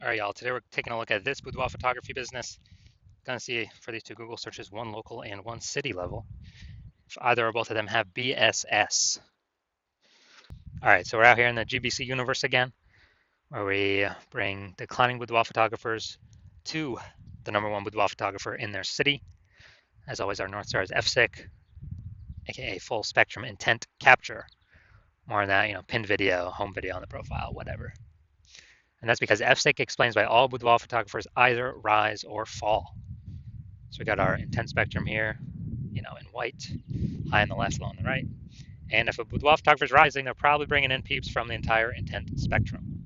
All right, y'all. Today we're taking a look at this boudoir photography business. Gonna see for these two Google searches, one local and one city level. If either or both of them have BSS. All right, so we're out here in the GBC universe again, where we bring declining boudoir photographers to the number one boudoir photographer in their city. As always, our North Star is FSIC, aka full spectrum intent capture. More on that, pinned video, home video on the profile, whatever. And that's because FSIC explains why all boudoir photographers either rise or fall. So we got our intent spectrum here, in white, high on the left, low on the right. And if a boudoir photographer is rising, they're probably bringing in peeps from the entire intent spectrum,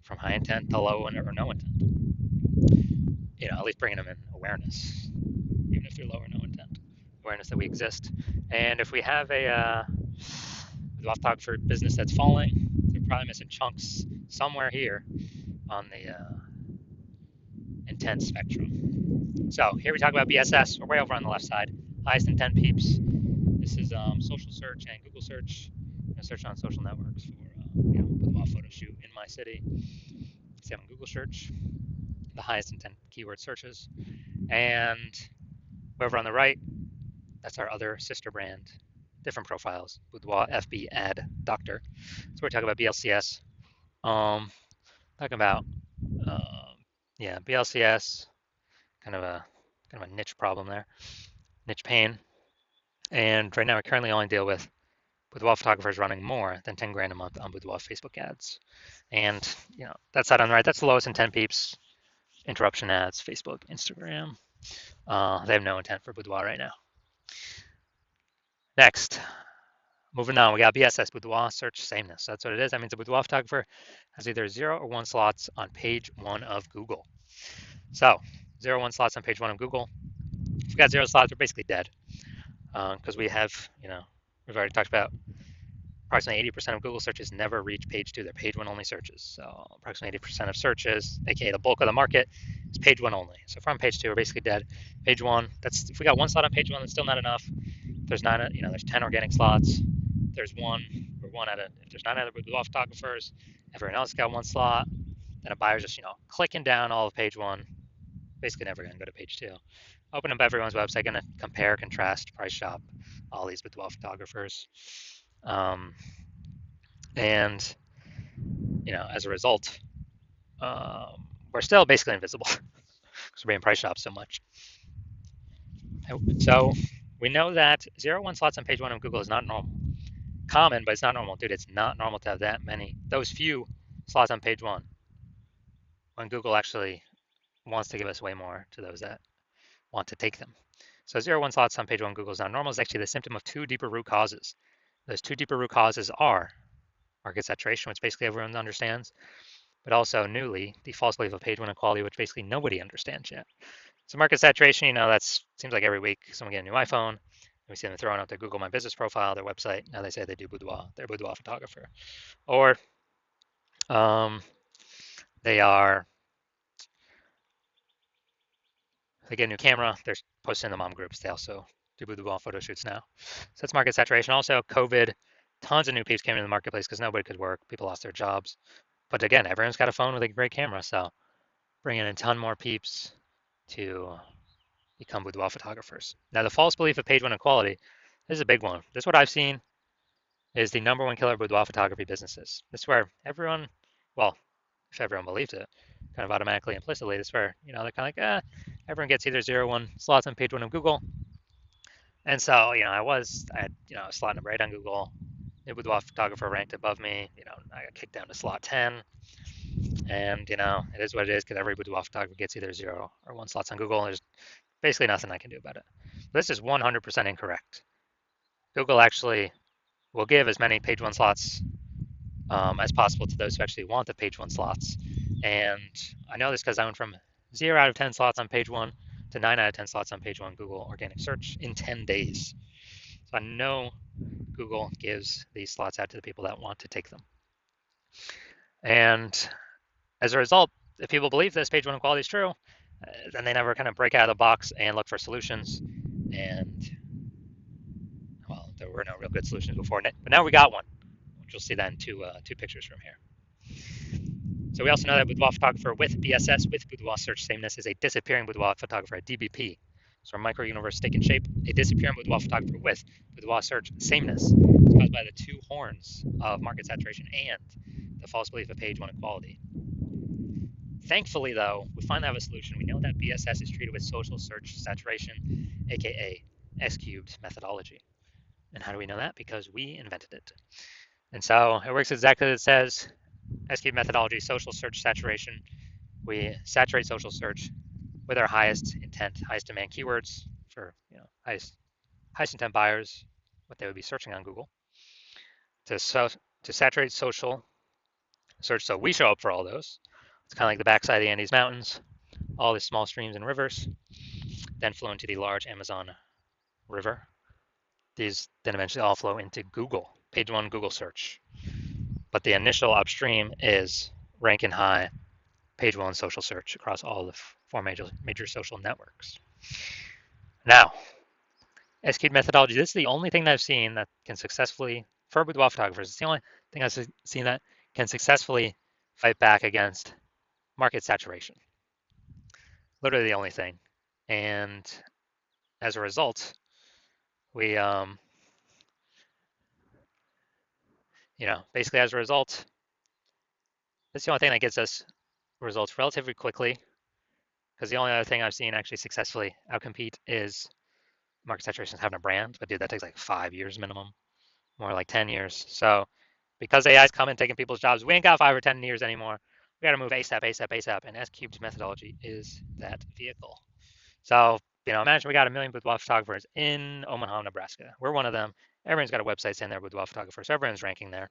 from high intent to low or no intent. At least bringing them in awareness, even if they're low or no intent, awareness that we exist. And if we have a boudoir photographer business that's falling, they're probably missing chunks somewhere here on the intent spectrum. So here we talk about BSS. We're way over on the left side. Highest intent peeps. This is social search and Google search. I search on social networks for boudoir photo shoot in my city. See on Google search, the highest intent keyword searches. And over on the right, that's our other sister brand, different profiles, Boudoir FB Ad Doctor. So we're talking about BLCS. Talking about BLCS, kind of a niche problem there, niche pain. And right now, we currently only deal with boudoir photographers running more than 10 grand a month on boudoir Facebook ads. And, that side on the right, that's the lowest intent peeps, interruption ads, Facebook, Instagram. They have no intent for boudoir right now. Next, moving on, we got BSS, boudoir search sameness. So that's what it is. That means a boudoir photographer has either 0 or 1 slots on page 1 of Google. So 0 or 1 slots on page 1 of Google. If we got 0 slots, we're basically dead. Because we have, we've already talked about approximately 80% of Google searches never reach page 2. They're page 1 only searches. So approximately 80% of searches, aka the bulk of the market, is page 1 only. So from page 2, we're basically dead. Page 1, that's if we got 1 slot on page 1, that's still not enough. If there's not, there's 10 organic slots. There's one or one out of. If there's 9 other boudoir photographers, everyone else got 1 slot. Then a buyer's just clicking down all of page 1. Basically never gonna go to page 2. Open up everyone's website, gonna compare, contrast, price shop all these boudoir photographers. And as a result, we're still basically invisible because we're being price shopped so much. So we know that 0 1 slots on page 1 of Google is not normal. Common, but it's not normal. Dude, it's not normal to have those few slots on page 1 when Google actually wants to give us way more to those that want to take them. So 0 1 slots on page 1 Google is not normal is actually the symptom of 2 deeper root causes. Those 2 deeper root causes are market saturation, which basically everyone understands, but also newly, the false belief of page 1 equality, which basically nobody understands yet. So market saturation, that seems like every week someone get a new iPhone, and we see them throwing out their Google My Business profile, their website. Now they say they do boudoir, they're a boudoir photographer. Or they get a new camera, they're posting in the mom groups. They also do boudoir photo shoots now. So that's market saturation. Also, COVID, tons of new peeps came into the marketplace because nobody could work. People lost their jobs. But again, everyone's got a phone with a great camera, so bringing in a ton more peeps to become boudoir photographers. Now, the false belief of page 1 equality, this is a big one. This is what I've seen is the number 1 killer of boudoir photography businesses. This is where everyone, well, if everyone believes it, kind of automatically, implicitly, this is where, they're kind of like, everyone gets either 0 1 slots on page 1 of Google. And so, I had, a slot number 8 on Google. The boudoir photographer ranked above me. I got kicked down to slot 10. And, it is what it is because every boudoir photographer gets either 0 or 1 slots on Google. And there's basically nothing I can do about it. This is 100% incorrect. Google actually will give as many page 1 slots as possible to those who actually want the page 1 slots. And I know this because I went from 0 out of 10 slots on page 1 to 9 out of 10 slots on page 1 Google organic search in 10 days. So I know Google gives these slots out to the people that want to take them. And as a result, if people believe this page 1 equality is true, then they never kind of break out of the box and look for solutions. And, well, there were no real good solutions before, but now we got one. You'll see that in two pictures from here. So we also know that boudoir photographer with BSS, with boudoir search sameness, is a disappearing boudoir photographer, a DBP. So our micro-universe taking shape, a disappearing boudoir photographer with boudoir search sameness is caused by the two horns of market saturation and the false belief of page one equality. Thankfully, though, we finally have a solution. We know that BSS is treated with social search saturation, aka S cubed methodology. And how do we know that? Because we invented it. And so it works exactly as it says. S cubed methodology, social search saturation. We saturate social search with our highest intent, highest demand keywords for highest intent buyers, what they would be searching on Google. To saturate social search, so we show up for all those. It's kind of like the backside of the Andes Mountains, all these small streams and rivers, then flow into the large Amazon River. These then eventually all flow into Google, page one Google search. But the initial upstream is ranking high, page one social search across all the four major social networks. Now, S-cubed methodology, this is the only thing that I've seen that can successfully, for boudoir photographers, it's the only thing I've seen that can successfully fight back against market saturation. Literally the only thing. And as a result, we, basically as a result, that's the only thing that gets us results relatively quickly. Because the only other thing I've seen actually successfully outcompete is market saturation having a brand. But dude, that takes like 5 years minimum, more like 10 years. So because AI is coming, taking people's jobs, we ain't got 5 or 10 years anymore. We got to move ASAP, ASAP, ASAP. And S-cubed methodology is that vehicle. So, imagine we got 1 million boudoir photographers in Omaha, Nebraska. We're one of them. Everyone's got a website saying they're boudoir photographers. So everyone's ranking there.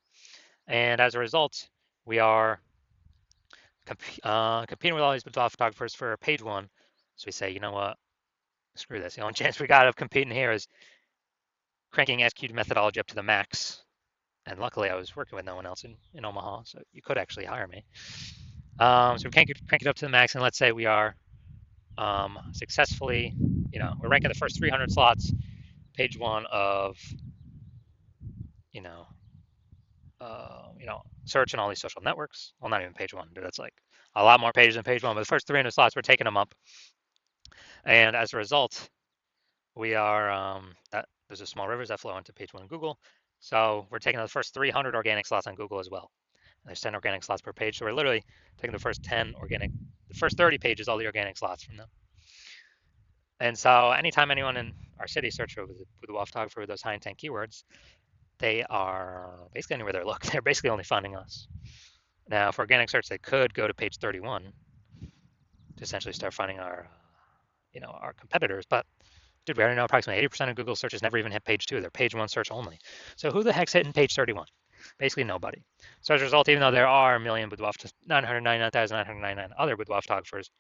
And as a result, we are competing with all these boudoir photographers for page one. So we say, you know what? Screw this. The only chance we got of competing here is cranking S-cubed methodology up to the max. And luckily, I was working with no one else in Omaha, so you could actually hire me. So we crank it up to the max, and let's say we are successfully, we're ranking the first 300 slots, page one of, search in all these social networks. Well, not even page one, dude. That's like a lot more pages than page one. But the first 300 slots, we're taking them up, and as a result, we are there's a small rivers that flow into page one Google. So we're taking the first 300 organic slots on Google as well. And there's 10 organic slots per page. So we're literally taking the first 30 pages, all the organic slots from them. And so anytime anyone in our city searches with the boudoir photographer with those high intent keywords, they are basically anywhere they look. They're basically only finding us. Now, for organic search, they could go to page 31 to essentially start finding our competitors. But dude, we already know approximately 80% of Google searches never even hit page 2. They're page 1 search only. So who the heck's hitting page 31? Basically nobody. So as a result, even though there are 999,999 other boudoir photographers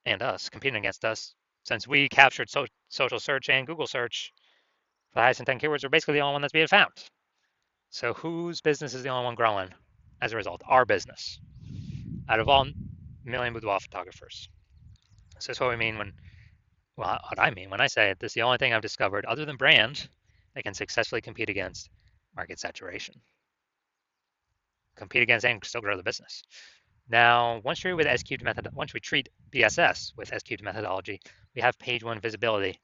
and us competing against us, since we captured social search and Google search for the highest intent keywords, we're basically the only one that's being found. So whose business is the only one growing as a result? Our business. Out of all million boudoir photographers. So that's what we mean what I mean when I say this is the only thing I've discovered other than brand that can successfully compete against market saturation. Compete against and still grow the business. Now, once we treat BSS with S-cubed methodology, we have page one visibility.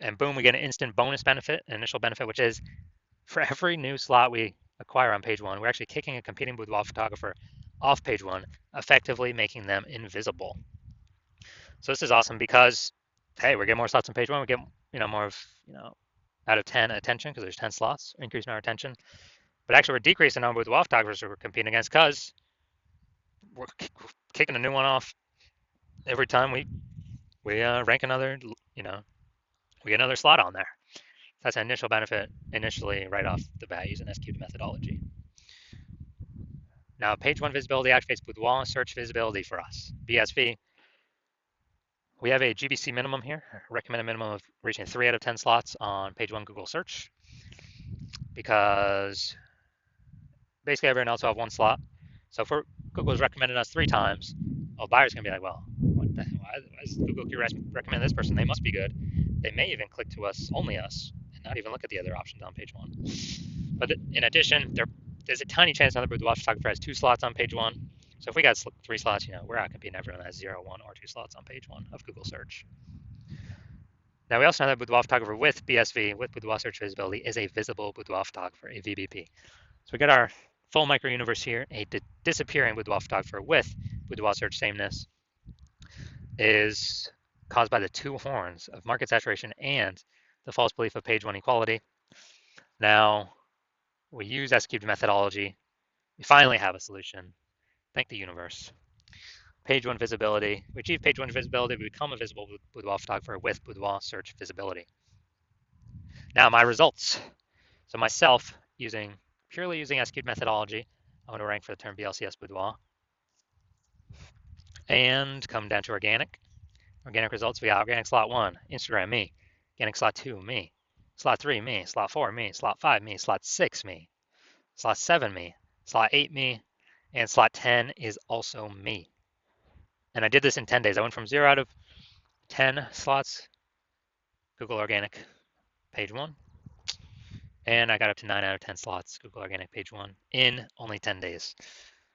And boom, we get an instant bonus benefit, an initial benefit, which is for every new slot we acquire on page one, we're actually kicking a competing boudoir photographer off page one, effectively making them invisible. So this is awesome because, hey, we're getting more slots on page one. We get, more of, out of 10 attention because there's 10 slots, increasing our attention. But actually, we're decreasing the number of boudoir photographers we're competing against because we're kicking a new one off every time we rank another, we get another slot on there. That's an initial benefit initially right off the bat using S-cubed methodology. Now, page one visibility activates boudoir search visibility for us. BSV. We have a GBC minimum here, recommended minimum of reaching 3 out of 10 slots on page one Google search, because basically everyone else will have one slot. So if Google's recommended us 3 times, a buyer's gonna be like, well, what the hell? Why is Google recommend this person? They must be good. They may even click to us, only us, and not even look at the other options on page one. But in addition, there's a tiny chance another boudoir photographer has 2 slots on page one, So if we got 3 slots, we're out competing everyone that has 0, 1, or 2 slots on page 1 of Google search. Now we also know that Boudoir photographer with BSV, with Boudoir search visibility, is a visible Boudoir photographer, a VBP. So we got our full micro universe here. A disappearing Boudoir photographer with Boudoir search sameness is caused by the two horns of market saturation and the false belief of page 1 equality. Now we use S-cubed methodology. We finally have a solution. Thank the universe. Page 1 visibility. We achieve page 1 visibility. We become a visible Boudoir photographer with Boudoir search visibility. Now my results. So myself, purely using S-cubed methodology, I'm going to rank for the term BLCS Boudoir. And come down to organic. Organic results, we got organic slot 1, Instagram, me. Organic slot 2, me. Slot 3, me. Slot 4, me. Slot 5, me. Slot 6, me. Slot 7, me. Slot 8, me. And slot 10 is also me. And I did this in 10 days. I went from 0 out of 10 slots, Google Organic, page 1. And I got up to 9 out of 10 slots, Google Organic, page 1, in only 10 days.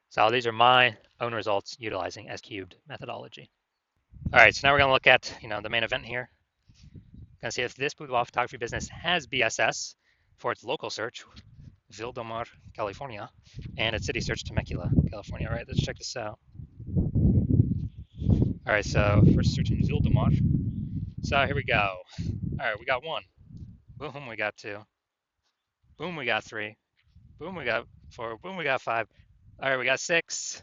So these are my own results utilizing S-cubed methodology. All right, so now we're going to look at the main event here. Going to see if this boudoir photography business has BSS for its local search, Ville del Mar, California, and its city search, Temecula, California. All right, let's check this out. All right, so first searching Ville del Mar. So here we go. All right, we got 1. Boom, we got 2. Boom, we got 3. Boom, we got 4. Boom, we got 5. All right, we got 6.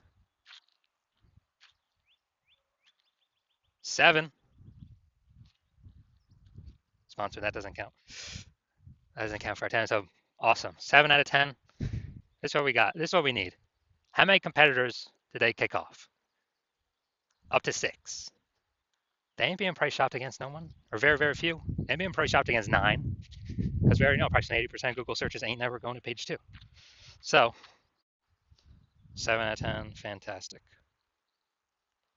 7. Sponsor, that doesn't count. That doesn't count for our 10. So awesome. 7 out of 10. This is what we got. This is what we need. How many competitors did they kick off? Up to 6. They ain't being price shopped against no one, or very, very few. They ain't being price shopped against 9, because we already know approximately 80% of Google searches ain't never going to page 2. So 7 out of 10, fantastic.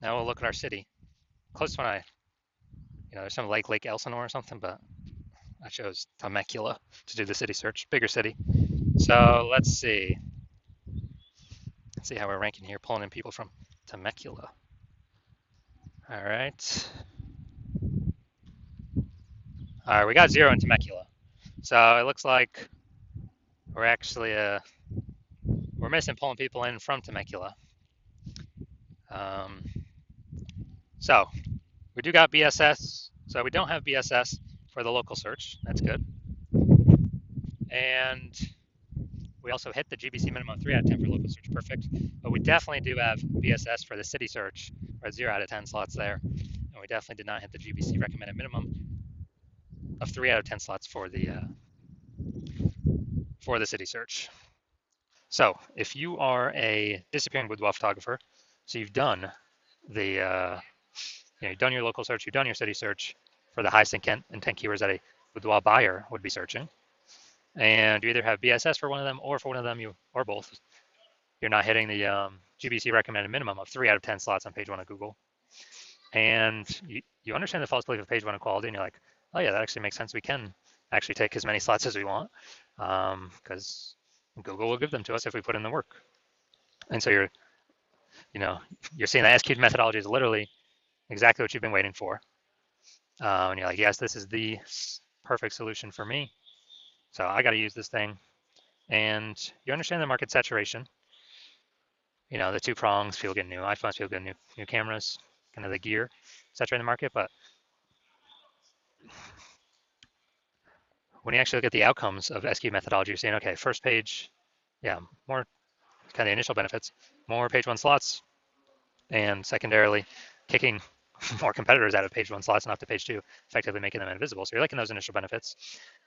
Now we'll look at our city. Closest one there's some Lake Elsinore or something, but I chose Temecula to do the city search, bigger city. So let's see. Let's see how we're ranking here, pulling in people from Temecula. All right. All right, we got 0 in Temecula. So it looks like we're actually we're missing pulling people in from Temecula. So we do got BSS. So we don't have BSS for the local search. That's good. And we also hit the GBC minimum 3 out of 10 for local search. Perfect. But we definitely do have BSS for the city search. We're at 0 out of 10 slots there. And we definitely did not hit the GBC recommended minimum of 3 out of 10 slots for the city search. So if you are a disappearing boudoir photographer, so you've done you've done your local search, you've done your city search for the highest intent keywords that a boudoir buyer would be searching, and you either have BSS for one of them, or for one of them, or both, you're not hitting the GBC recommended minimum of 3 out of 10 slots on page 1 of Google, and you understand the false belief of page 1 equality, and you're like, oh yeah, that actually makes sense. We can actually take as many slots as we want, because Google will give them to us if we put in the work. And so you're seeing the S-cubed methodology is literally exactly what you've been waiting for. And you're like, yes, this is the perfect solution for me. So I got to use this thing. And you understand the market saturation. The 2 prongs, people get new iPhones, people get new cameras, kind of the gear saturating the market. But when you actually look at the outcomes of S-cubed methodology, you're saying, okay, first page, yeah, more kind of the initial benefits, more page 1 slots, and secondarily, kicking more competitors out of page 1 slots and off to page 2, effectively making them invisible. So you're liking those initial benefits,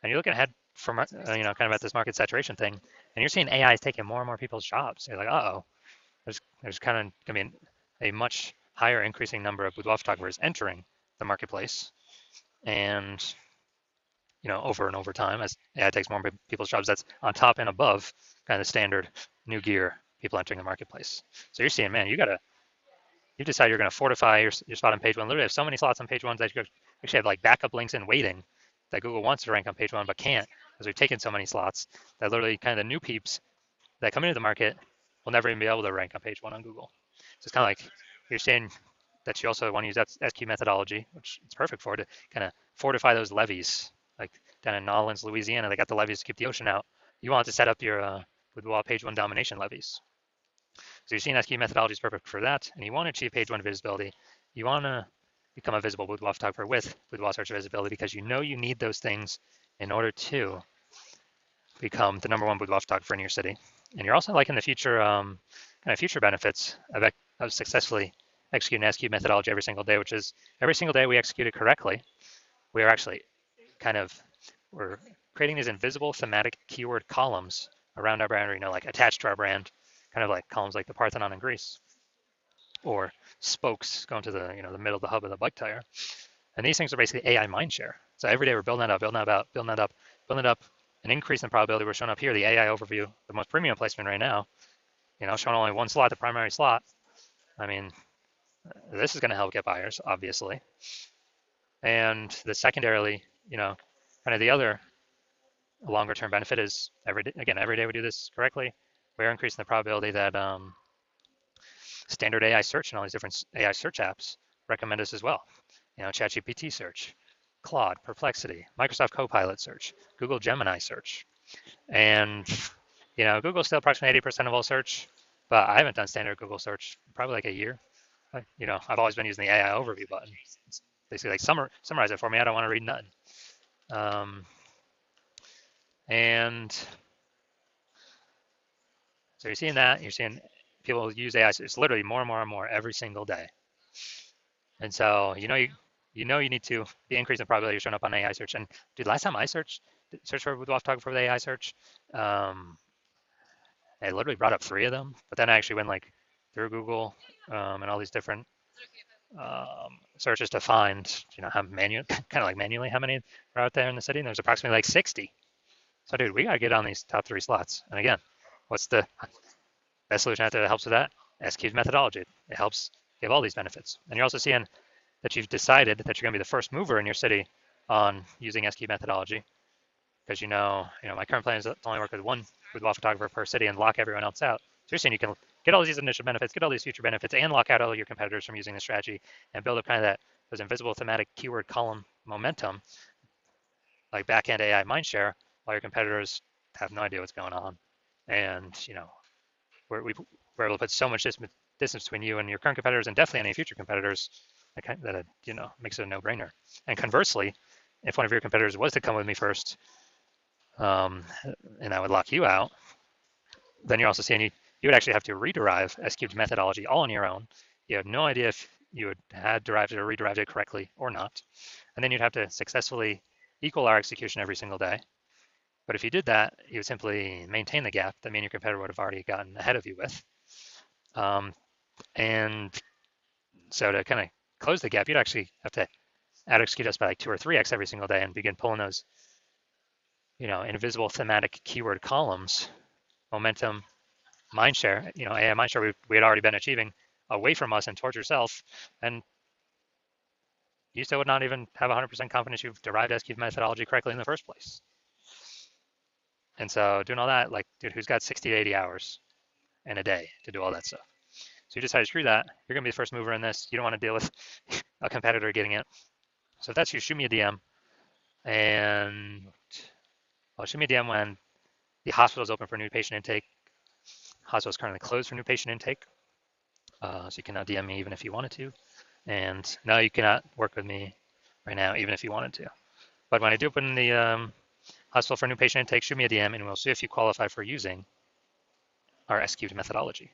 and you're looking ahead from kind of at this market saturation thing, and you're seeing AI is taking more and more people's jobs. You're like, uh-oh, there's kind of going to be a much higher increasing number of boudoir photographers entering the marketplace, and over and over time as AI takes more people's jobs. That's on top and above kind of standard new gear people entering the marketplace. So you're seeing, man, you decide you're going to fortify your spot on page 1. Literally have so many slots on page 1 that you actually have like backup links in waiting that Google wants to rank on page 1 but can't, because we've taken so many slots that literally kind of the new peeps that come into the market will never even be able to rank on page 1 on Google. So it's kind of like you're saying that you also want to use that SQ methodology, which it's perfect for, to kind of fortify those levees. Like down in New Orleans, Louisiana, they got the levees to keep the ocean out. You want to set up your Boudoir page one domination levees. So you're seeing SQ methodology is perfect for that, and you want to achieve page one visibility. You want to become a visible boudoir photographer with boudoir search visibility because you know you need those things in order to become the number one boudoir photographer in your city. And you're also liking the future kind of future benefits of successfully executing SQ methodology every single day, which is every single day we execute it correctly. We are actually kind of we're creating these invisible thematic keyword columns around our brand, or, like attached to our brand, kind of like columns like the Parthenon in Greece, or spokes going to the the middle of the hub of the bike tire. And these things are basically AI mindshare. So every day we're building that up, building that up, building that up, building it up, an increase in the probability. We're showing up here the AI overview, the most premium placement right now. Showing only one slot, the primary slot. I mean, this is going to help get buyers, obviously. And the secondarily, kind of the other longer term benefit is every day we do this correctly, we're increasing the probability that standard AI search and all these different AI search apps recommend us as well. ChatGPT search, Claude, Perplexity, Microsoft Copilot search, Google Gemini search. And, Google's still approximately 80% of all search, but I haven't done standard Google search probably like a year. I've always been using the AI overview button. It's basically like summarize it for me. I don't want to read nothing. And so you're seeing that. You're seeing people use AI. It's literally more and more and more every single day. And so you need to be increasing the probability you're showing up on AI search. And dude, last time I search for boudoir photographer with AI search, I literally brought up 3 of them. But then I actually went like through Google and all these different searches to find how manual kind of like manually how many are out there in the city. And there's approximately like 60. So dude, we gotta get on these top 3 slots. And again, what's the best solution out there that helps with that? SQ's methodology. It helps give all these benefits. And you're also seeing that you've decided that you're going to be the first mover in your city on using SQ methodology, because my current plan is to only work with one boudoir photographer per city and lock everyone else out. So you're saying you can get all these initial benefits, get all these future benefits, and lock out all your competitors from using the strategy and build up kind of those invisible thematic keyword column momentum, like backend AI mindshare, while your competitors have no idea what's going on. And we're able to put so much distance between you and your current competitors, and definitely any future competitors, that makes it a no-brainer. And conversely, if one of your competitors was to come with me first, and I would lock you out, then you're also seeing you would actually have to rederive S-Cube's methodology all on your own. You have no idea if you would had derived it or rederived it correctly or not. And then you'd have to successfully equal our execution every single day. But if you did that, you would simply maintain the gap that me and your competitor would have already gotten ahead of you with. And so to kind of close the gap, you'd actually have to out execute us by like 2 or 3x every single day and begin pulling those, invisible thematic keyword columns, momentum, mindshare, AI mindshare we had already been achieving away from us and towards yourself. And you still would not even have 100% confidence you've derived SQ methodology correctly in the first place. And so doing all that, like, dude, who's got 60 to 80 hours in a day to do all that stuff? So you decide to screw that. You're going to be the first mover in this. You don't want to deal with a competitor getting it. So if that's you, shoot me a DM. And shoot me a DM when the hospital is open for new patient intake. Hospital is currently closed for new patient intake. So you cannot DM me even if you wanted to. And no, you cannot work with me right now, even if you wanted to. But when I do open the hospital for new patient intake, shoot me a DM and we'll see if you qualify for using our SQ methodology.